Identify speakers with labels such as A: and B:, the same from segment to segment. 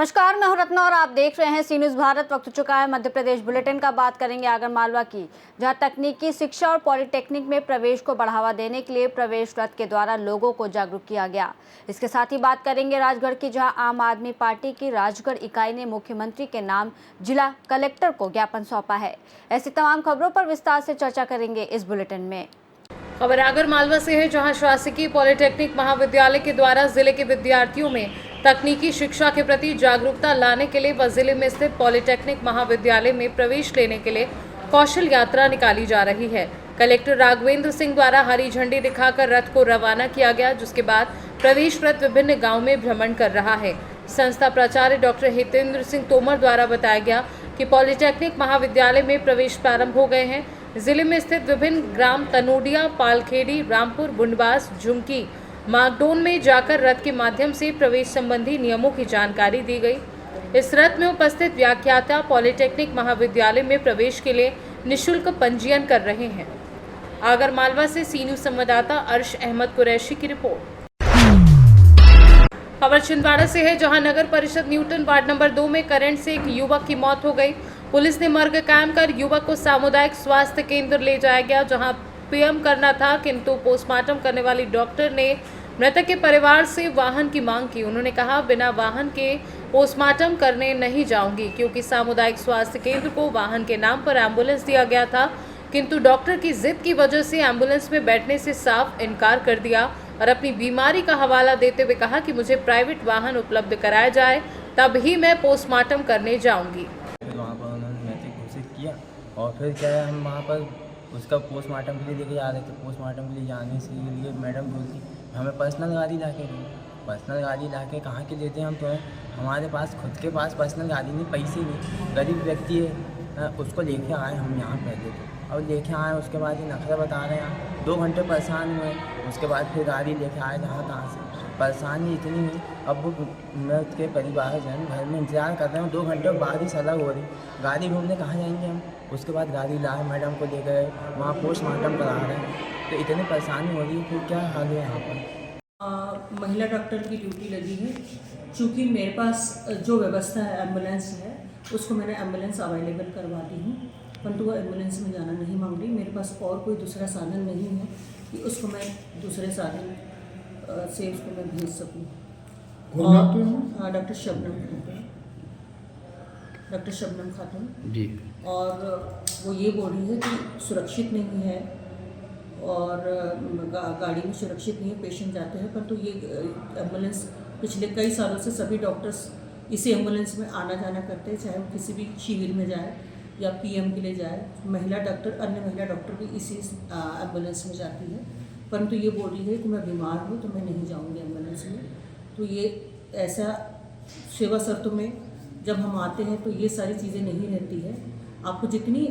A: नमस्कार, मैं हूं रत्ना और आप देख रहे हैं सी न्यूज़ भारत। वक्त हो चुका है मध्य प्रदेश बुलेटिन का। बात करेंगे आगरमालवा की, जहां तकनीकी शिक्षा और पॉलिटेक्निक में प्रवेश को बढ़ावा देने के लिए प्रवेश रथ के द्वारा लोगों को जागरूक किया गया। इसके साथ ही बात करेंगे राजगढ़ की, जहां आम आदमी पार्टी की राजगढ़ इकाई ने मुख्यमंत्री के नाम जिला कलेक्टर को ज्ञापन सौंपा है। ऐसी तमाम खबरों पर विस्तार से चर्चा करेंगे इस बुलेटिन में।
B: खबर आगरमालवा से है, जहां शासकीय पॉलिटेक्निक महाविद्यालय के द्वारा जिले के विद्यार्थियों में तकनीकी शिक्षा के प्रति जागरूकता लाने के लिए व जिले में स्थित पॉलिटेक्निक महाविद्यालय में प्रवेश लेने के लिए कौशल यात्रा निकाली जा रही है। कलेक्टर राघवेंद्र सिंह द्वारा हरी झंडी दिखाकर रथ को रवाना किया गया, जिसके बाद प्रवेश रथ विभिन्न गाँव में भ्रमण कर रहा है। संस्था प्राचार्य डॉक्टर हितेंद्र सिंह तोमर द्वारा बताया गया कि पॉलिटेक्निक महाविद्यालय में प्रवेश प्रारंभ हो गए हैं। जिले में स्थित विभिन्न ग्राम तनोडिया, पालखेड़ी, रामपुर, बुंडवास, झुमकी, मागडोन में जाकर रथ के माध्यम से प्रवेश संबंधी नियमों की जानकारी दी गई। इस रथ में उपस्थित व्याख्याता पॉलिटेक्निक महाविद्यालय में प्रवेश के लिए निःशुल्क पंजीयन कर रहे हैं। आगरमालवा से सी न्यूज़ संवाददाता अर्श अहमद कुरैशी की रिपोर्ट। खबर छिंदवाड़ा से है, जहां नगर परिषद न्यूटन वार्ड नंबर 2 में करंट से एक युवक की मौत हो गई। पुलिस ने मर्ग कायम कर युवक को सामुदायिक स्वास्थ्य केंद्र ले जाया गया, जहां पीएम करना था, किंतु पोस्टमार्टम करने वाली डॉक्टर ने मृतक के परिवार से वाहन की मांग की। उन्होंने कहा, बिना वाहन के पोस्टमार्टम करने नहीं जाऊंगी, क्योंकि सामुदायिक स्वास्थ्य केंद्र को वाहन के नाम पर एम्बुलेंस दिया गया था, किंतु डॉक्टर की जिद की वजह से एम्बुलेंस में बैठने से साफ इनकार कर दिया और अपनी बीमारी का हवाला देते हुए कहा कि मुझे प्राइवेट वाहन उपलब्ध कराया जाए, तब ही मैं पोस्टमार्टम करने जाऊंगी।
C: वहाँ पर उन्होंने मैसेज घोषित किया और फिर क्या है, हम वहाँ पर उसका पोस्टमार्टम के लिए लेके जा रहे थे। पोस्टमार्टम के लिए जाने से लिए मैडम बोलती हमें पर्सनल गाड़ी ला के दो। पर्सनल गाड़ी ला के कहाँ के देते हम, तो हमारे पास खुद के पास पर्सनल गाड़ी नहीं, पैसे नहीं, गरीब व्यक्ति है, उसको लेके आए हम यहाँ पहले तो। अब लेके आए, उसके बाद ये नखरा बता रहे हैं, 2 घंटे परेशान हुए। उसके बाद फिर गाड़ी लेके आए, कहाँ से परेशानी इतनी हुई। अब मैं उसके परिवारजन घर में इंतजार कर रहे हैं, 2 घंटे बाद ही सलाह हो रही, गाड़ी ढूंढने कहाँ जाएंगे हम। उसके बाद गाड़ी लाए, मैडम को ले गए, वहाँ पोस्टमार्टम करा रहे हैं, तो इतनी परेशानी हो रही है। फिर क्या हाल है यहाँ पर।
D: महिला डॉक्टर की ड्यूटी लगी है। चूँकि मेरे पास जो व्यवस्था है एम्बुलेंस है, उसको मैंने एम्बुलेंस अवेलेबल करवा दी हूँ, परंतु वो एम्बुलेंस में जाना नहीं मांग रही। मेरे पास और कोई दूसरा साधन नहीं है कि उसको मैं दूसरे साधन से उसको मैं भेज सकूँ। हाँ, डॉक्टर शबनम खातून जी। और वो ये बोल रही है कि सुरक्षित नहीं है और गाड़ी में सुरक्षित नहीं है, पेशेंट जाते हैं, परंतु ये एम्बुलेंस पिछले कई सालों से सभी डॉक्टर्स इसी एम्बुलेंस में आना जाना करते हैं, चाहे वो किसी भी शिविर में जाए या पीएम के लिए जाए। महिला डॉक्टर, अन्य महिला डॉक्टर भी इसी एम्बुलेंस में जाती है, परंतु ये बोल रही है कि मैं बीमार हूँ तो मैं नहीं जाऊँगी एम्बुलेंस में। तो ये ऐसा सेवा शर्तों में जब हम आते हैं तो ये सारी चीज़ें नहीं रहती है। आपको जितनी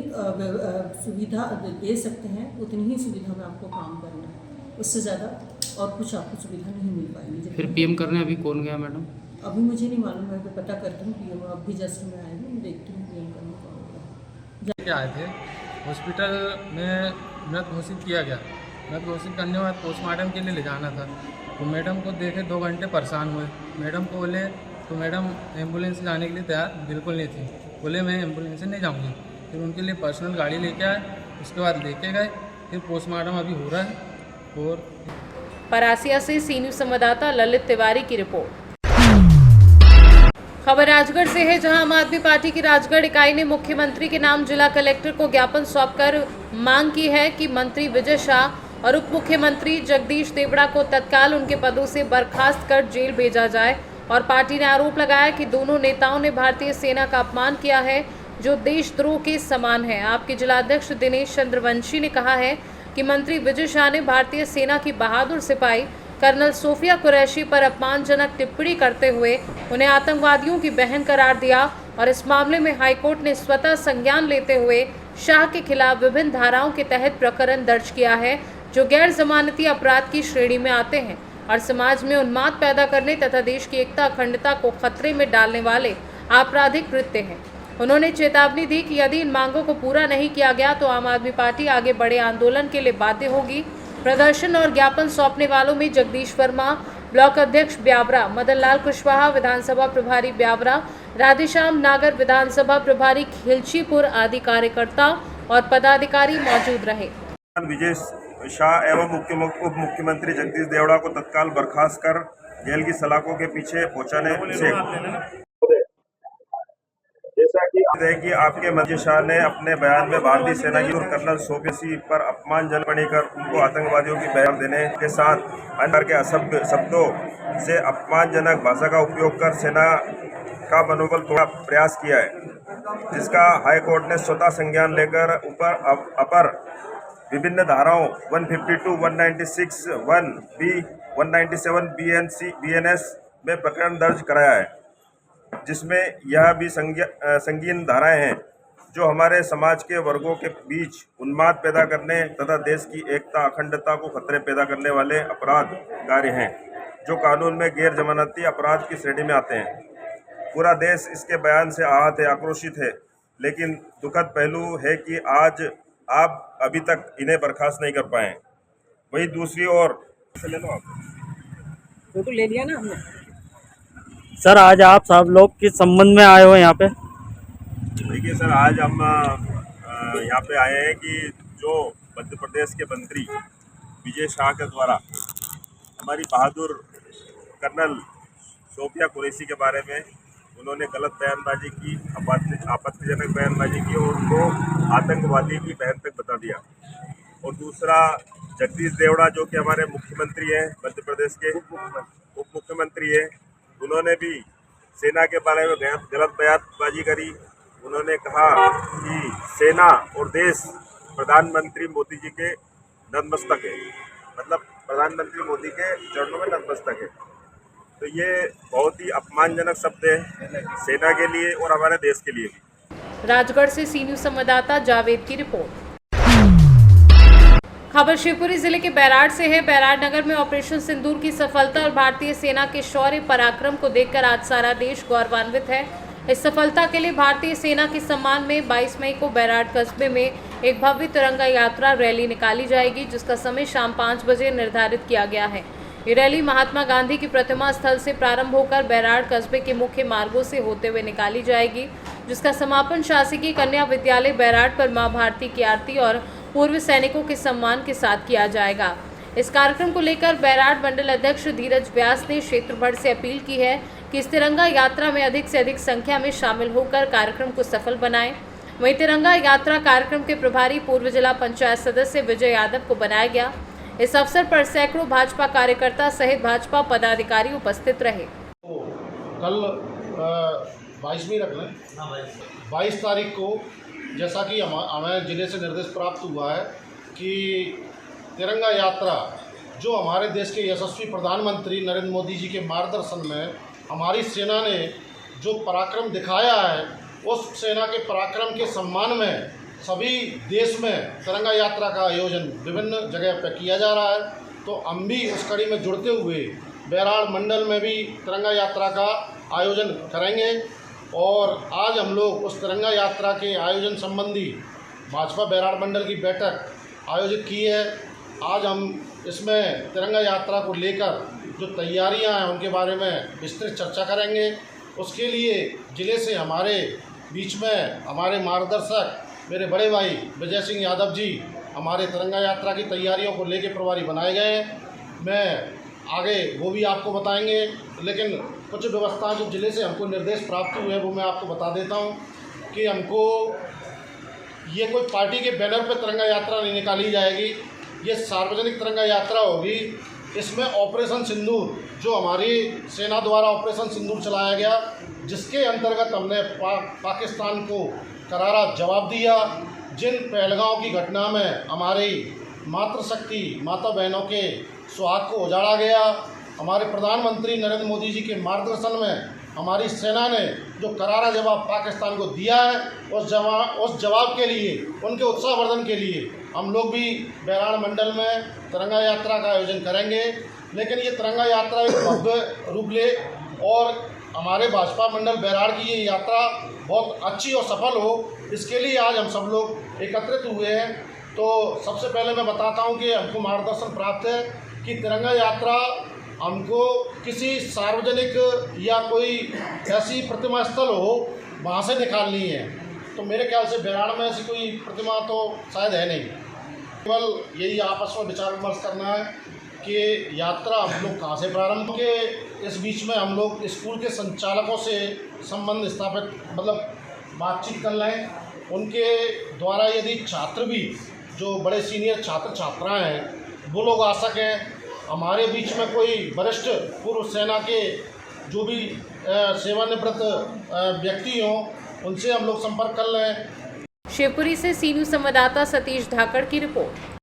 D: सुविधा दे सकते हैं उतनी ही सुविधा में आपको काम करना है, उससे ज़्यादा और कुछ आपको सुविधा नहीं मिल पाएगी।
E: फिर पीएम करने अभी कौन गया मैडम?
D: अभी मुझे नहीं मालूम, मैं पता करती हूँ पीएम। अभी जस्ट में आए हैं, देखती हूँ पीएम करने कौन गया।
F: आए थे हॉस्पिटल में, मृत घोषित किया गया। मृत घोषित करने के बाद पोस्टमार्टम के लिए ले जाना था, तो मैडम को देखे 2 घंटे परेशान हुए। मैडम को बोले, तो मैडम एम्बुलेंस से जाने के लिए तैयार बिल्कुल नहीं थी, बोले मैं एम्बुलेंस से नहीं जाऊंगी। फिर उनके लिए पर्सनल गाड़ी लेके आए, उसके बाद लेके गए, फिर पोस्टमार्टम अभी हो रहा है। और
B: परासिया से सी न्यूज़ संवाददाता ललित तिवारी की रिपोर्ट। खबर राजगढ़ से है, जहां आम आदमी पार्टी की राजगढ़ इकाई ने मुख्यमंत्री के नाम जिला कलेक्टर को ज्ञापन सौंपकर मांग की है कि मंत्री विजय शाह और उप मुख्यमंत्री जगदीश देवड़ा को तत्काल उनके पदों से बर्खास्त कर जेल भेजा जाए। और पार्टी ने आरोप लगाया कि दोनों नेताओं ने भारतीय सेना का अपमान किया है, जो देशद्रोह के समान है। आपके जिलाध्यक्ष दिनेश चंद्रवंशी ने कहा है कि मंत्री विजय शाह ने भारतीय सेना की बहादुर सिपाही कर्नल सोफिया कुरैशी पर अपमानजनक टिप्पणी करते हुए उन्हें आतंकवादियों की बहन करार दिया, और इस मामले में हाईकोर्ट ने स्वतः संज्ञान लेते हुए शाह के खिलाफ विभिन्न धाराओं के तहत प्रकरण दर्ज किया है, जो गैर जमानती अपराध की श्रेणी में आते हैं और समाज में उन्माद पैदा करने तथा देश की एकता अखंडता को खतरे में डालने वाले आपराधिक कृत्य हैं। उन्होंने चेतावनी दी कि यदि इन मांगों को पूरा नहीं किया गया तो आम आदमी पार्टी आगे बड़े आंदोलन के लिए बाध्य होगी। प्रदर्शन और ज्ञापन सौंपने वालों में जगदीश वर्मा, ब्लॉक अध्यक्ष ब्यावरा, मदन लाल कुशवाहा विधानसभा प्रभारी ब्यावरा, राधेश्याम नागर विधानसभा प्रभारी खिलचीपुर आदि कार्यकर्ता और पदाधिकारी मौजूद रहे।
G: विजय शाह एवं उप मुख्यमंत्री जगदीश देवड़ा को तत्काल बर्खास्त कर जेल की सलाखों के पीछे पहुंचाने से जैसा कि आपके मंत्री शाह ने अपने बयान में भारतीय सेना की कर्नल सोफी पर अपमानजनक कर उनको आतंकवादियों की बयान देने के साथ अन्य के असभ्य शब्दों से अपमानजनक भाषा का उपयोग कर सेना का मनोबल तोड़ने का प्रयास किया है, जिसका हाईकोर्ट ने स्वतः संज्ञान लेकर अपर विभिन्न धाराओं 152, 196, 1B, 197 BNS में प्रकरण दर्ज कराया है, जिसमें यह भी संगीन धाराएं हैं जो हमारे समाज के वर्गों के बीच उन्माद पैदा करने तथा देश की एकता अखंडता को खतरे पैदा करने वाले अपराध कार्य हैं, जो कानून में गैर जमानती अपराध की श्रेणी में आते हैं। पूरा देश इसके बयान से आहत है, आक्रोशित है, लेकिन दुखद पहलू है कि आज आप अभी तक इन्हें बर्खास्त नहीं कर पाए। वही दूसरी ओर ले लो, आप
D: फोटो ले लिया ना हमने।
E: सर आज आप सब लोग किस संबंध में आए हो यहाँ पे?
G: देखिए सर, आज हम यहाँ पे आए हैं कि जो मध्य प्रदेश के मंत्री विजय शाह के द्वारा हमारी बहादुर कर्नल सोफिया कुरैशी के बारे में उन्होंने गलत बयानबाजी की, आपत्तिजनक बयानबाजी की और उनको आतंकवादी की बहन तक बता दिया। और दूसरा, जगदीश देवड़ा जो कि हमारे मुख्यमंत्री हैं, मध्य प्रदेश के उप मुख्यमंत्री हैं, उन्होंने भी सेना के बारे में गलत बयानबाजी करी। उन्होंने कहा कि सेना और देश प्रधानमंत्री मोदी जी के नतमस्तक है, मतलब प्रधानमंत्री मोदी के चरणों में नतमस्तक है। तो ये बहुत ही अपमानजनक शब्द है सेना के लिए और हमारे देश के लिए भी।
B: राजगढ़ से सी न्यूज संवाददाता जावेद की रिपोर्ट। खबर शिवपुरी जिले के बैराड़ से है। बैराड़ नगर में ऑपरेशन सिंदूर की सफलता और भारतीय सेना के शौर्य पराक्रम को देखकर आज सारा देश गौरवान्वित है। इस सफलता के लिए भारतीय सेना के सम्मान में 22 मई को बैराड़ कस्बे में एक भव्य तिरंगा यात्रा रैली निकाली जाएगी, जिसका समय शाम 5 बजे निर्धारित किया गया है। ये रैली महात्मा गांधी की प्रतिमा स्थल से प्रारंभ होकर बैराड़ कस्बे के मुख्य मार्गों से होते हुए निकाली जाएगी, जिसका समापन शासकीय कन्या विद्यालय बैराड़ पर मां भारती की आरती और पूर्व सैनिकों के सम्मान के साथ किया जाएगा। इस कार्यक्रम को लेकर बैराड़ मंडल अध्यक्ष धीरज व्यास ने क्षेत्र भर से अपील की है कि इस तिरंगा यात्रा में अधिक से अधिक संख्या में शामिल होकर कार्यक्रम को सफल बनाएं। वहीं तिरंगा यात्रा कार्यक्रम के प्रभारी पूर्व जिला पंचायत सदस्य विजय यादव को बनाया गया। इस अवसर पर सैकड़ों भाजपा कार्यकर्ता सहित भाजपा पदाधिकारी उपस्थित रहे।
H: कल 22वीं रख लें 22 तारीख को, जैसा कि हमें जिले से निर्देश प्राप्त हुआ है कि तिरंगा यात्रा जो हमारे देश के यशस्वी प्रधानमंत्री नरेंद्र मोदी जी के मार्गदर्शन में हमारी सेना ने जो पराक्रम दिखाया है, उस सेना के पराक्रम के सम्मान में सभी देश में तिरंगा यात्रा का आयोजन विभिन्न जगह पर किया जा रहा है। तो हम भी उस कड़ी में जुड़ते हुए बैराड़ मंडल में भी तिरंगा यात्रा का आयोजन करेंगे। और आज हम लोग उस तिरंगा यात्रा के आयोजन संबंधी भाजपा बैराड़ मंडल की बैठक आयोजित की है। आज हम इसमें तिरंगा यात्रा को लेकर जो तैयारियां हैं उनके बारे में विस्तृत चर्चा करेंगे। उसके लिए ज़िले से हमारे बीच में हमारे मार्गदर्शक मेरे बड़े भाई विजय सिंह यादव जी हमारे तिरंगा यात्रा की तैयारियों को लेकर प्रभारी बनाए गए हैं। मैं आगे वो भी आपको बताएंगे, लेकिन कुछ व्यवस्थाएं जो ज़िले से हमको निर्देश प्राप्त हुए हैं वो मैं आपको बता देता हूं कि हमको ये कोई पार्टी के बैनर पर तिरंगा यात्रा नहीं निकाली जाएगी, ये सार्वजनिक तिरंगा यात्रा होगी। इसमें ऑपरेशन सिंदूर जो हमारी सेना द्वारा ऑपरेशन सिंदूर चलाया गया, जिसके अंतर्गत हमने पाकिस्तान को करारा जवाब दिया। जिन पहलगांव की घटना में हमारी मातृशक्ति माता बहनों के सुहाग को उजाड़ा गया, हमारे प्रधानमंत्री नरेंद्र मोदी जी के मार्गदर्शन में हमारी सेना ने जो करारा जवाब पाकिस्तान को दिया है, उस जवाब के लिए, उनके उत्साहवर्धन के लिए हम लोग भी बैराड़ मंडल में तिरंगा यात्रा का आयोजन करेंगे। लेकिन ये तिरंगा यात्रा एक भव्य रूप ले और हमारे भाजपा मंडल बैराड़ की ये यात्रा बहुत अच्छी और सफल हो, इसके लिए आज हम सब लोग एकत्रित हुए हैं। तो सबसे पहले मैं बताता हूं कि हमको मार्गदर्शन प्राप्त है कि तिरंगा यात्रा हमको किसी सार्वजनिक या कोई ऐसी प्रतिमा स्थल हो वहाँ से निकालनी है। तो मेरे ख्याल से बयान में ऐसी कोई प्रतिमा तो शायद है नहीं। केवल यही आपस में विचार विमर्श करना है कि यात्रा हम लोग कहाँ से प्रारंभ के इस बीच में हम लोग स्कूल के संचालकों से संबंध स्थापित मतलब बातचीत कर लें। उनके द्वारा यदि छात्र भी जो बड़े सीनियर छात्र छात्राएं हैं वो लोग आ सकें, हमारे बीच में कोई वरिष्ठ पूर्व सेना के जो भी सेवानिवृत्त व्यक्ति हों उनसे हम लोग संपर्क कर लें।
B: शिवपुरी से सी न्यूज़ संवाददाता सतीश धाकड़ की रिपोर्ट।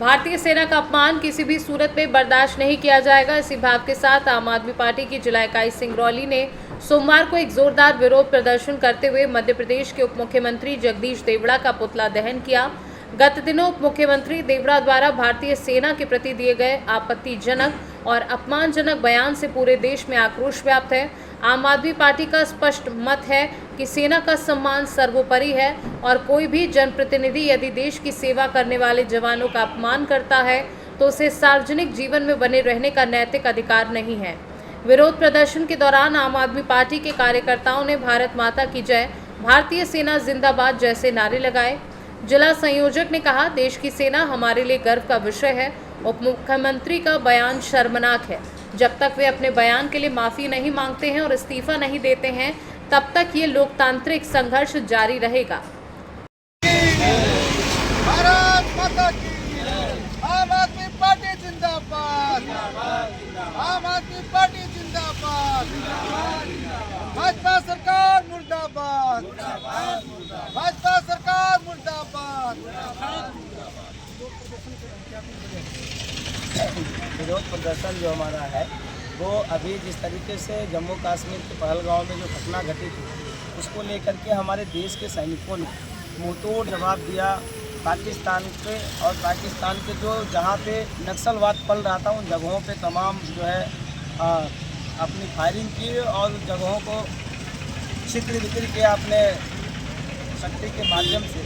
B: भारतीय सेना का अपमान किसी भी सूरत में बर्दाश्त नहीं किया जाएगा। इसी भाव के साथ आम आदमी पार्टी की जिला इकाई सिंगरौली ने सोमवार को एक जोरदार विरोध प्रदर्शन करते हुए मध्य प्रदेश के उप मुख्यमंत्री जगदीश देवड़ा का पुतला दहन किया। गत दिनों उप मुख्यमंत्री देवड़ा द्वारा भारतीय सेना के प्रति दिए गए आपत्तिजनक और अपमानजनक बयान से पूरे देश में आक्रोश व्याप्त है। आम आदमी पार्टी का स्पष्ट मत है कि सेना का सम्मान सर्वोपरि है और कोई भी जनप्रतिनिधि यदि देश की सेवा करने वाले जवानों का अपमान करता है तो उसे सार्वजनिक जीवन में बने रहने का नैतिक अधिकार नहीं है। विरोध प्रदर्शन के दौरान आम आदमी पार्टी के कार्यकर्ताओं ने भारत माता की जय, भारतीय सेना जिंदाबाद जैसे नारे लगाए। जिला संयोजक ने कहा, देश की सेना हमारे लिए गर्व का विषय है। उप मुख्यमंत्री का बयान शर्मनाक है। जब तक वे अपने बयान के लिए माफी नहीं मांगते हैं और इस्तीफा नहीं देते हैं तब तक ये लोकतांत्रिक संघर्ष जारी रहेगा।
I: भारत माता की आम आदमी पार्टी जिंदाबाद, आम आदमी पार्टी जिंदाबाद, भाजपा सरकार मुर्दाबाद, भाजपा सरकार मुर्दाबाद।
C: विरोध प्रदर्शन जो हमारा है वो अभी जिस तरीके से जम्मू कश्मीर के पहलगांव में जो घटना घटी थी उसको लेकर के हमारे देश के सैनिकों ने मुंहतोड़ जवाब दिया पाकिस्तान पे, और पाकिस्तान के जो जहाँ पे नक्सलवाद पल रहा था उन जगहों पे तमाम जो है अपनी फायरिंग की और उन जगहों को छित्र बितर किया अपने शक्ति के माध्यम से।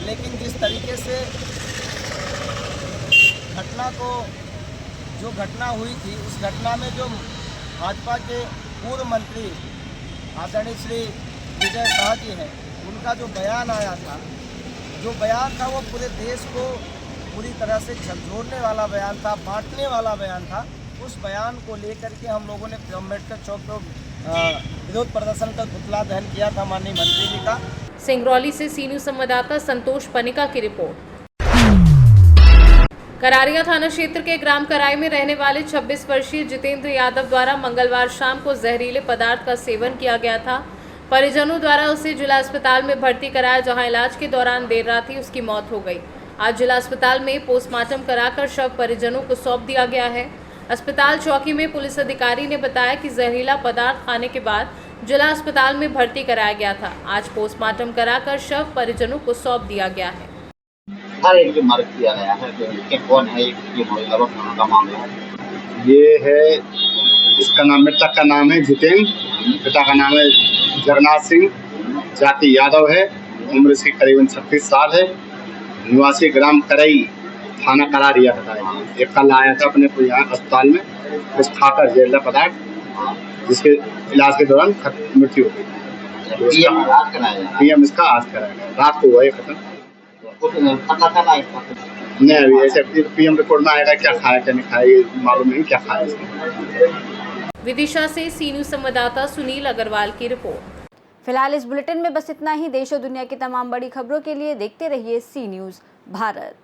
C: लेकिन जिस तरीके से जो घटना हुई थी उस घटना में जो भाजपा के पूर्व मंत्री आदरणीय श्री विजय शाह जी हैं उनका जो बयान आया था, जो बयान था वो पूरे देश को पूरी तरह से झकझोरने वाला बयान था, बांटने वाला बयान था। उस बयान को लेकर के हम लोगों ने अम्बेडकर चौक पर विरोध प्रदर्शन कर पुतला दहन किया था माननीय मंत्री जी का।
B: सिंगरौली से सी न्यूज़ संवाददाता संतोष पनिका की रिपोर्ट। करारिया थाना क्षेत्र के ग्राम कराई में रहने वाले 26 वर्षीय जितेंद्र यादव द्वारा मंगलवार शाम को जहरीले पदार्थ का सेवन किया गया था। परिजनों द्वारा उसे जिला अस्पताल में भर्ती कराया, जहां इलाज के दौरान देर रात ही उसकी मौत हो गई। आज जिला अस्पताल में पोस्टमार्टम कराकर शव परिजनों को सौंप दिया गया है। अस्पताल चौकी में पुलिस अधिकारी ने बताया कि जहरीला पदार्थ खाने के बाद जिला अस्पताल में भर्ती कराया गया था। आज पोस्टमार्टम कराकर शव परिजनों को सौंप दिया गया है।
J: एक जो मार्ग किया गया है कि कौन है ये का मामला है। ये है, इसका नाम, मृतक का नाम है जितेंद्र, पिता का नाम है जगन्नाथ सिंह, जाति यादव है, उम्र इसकी करीबन 36 साल है, निवासी ग्राम करई, थाना करारिया बताया। ये कल आया था अपने को यहाँ अस्पताल में कुछ खाकर जहरीला पदार्थ, जिसके इलाज के दौरान मृत्यु हो गई। पीएम इसका आज कराया गया, रात को हुआ ये खत्म। नहीं, अभी ऐसे पीएम रिपोर्ट में आएगा क्या खाया क्या नहीं खाया, मालूम नहीं क्या खाया।
B: विदिशा से सी न्यूज़ संवाददाता सुनील अग्रवाल की रिपोर्ट।
A: फिलहाल इस बुलेटिन में बस इतना ही। देश और दुनिया की तमाम बड़ी खबरों के लिए देखते रहिए सी न्यूज़ भारत।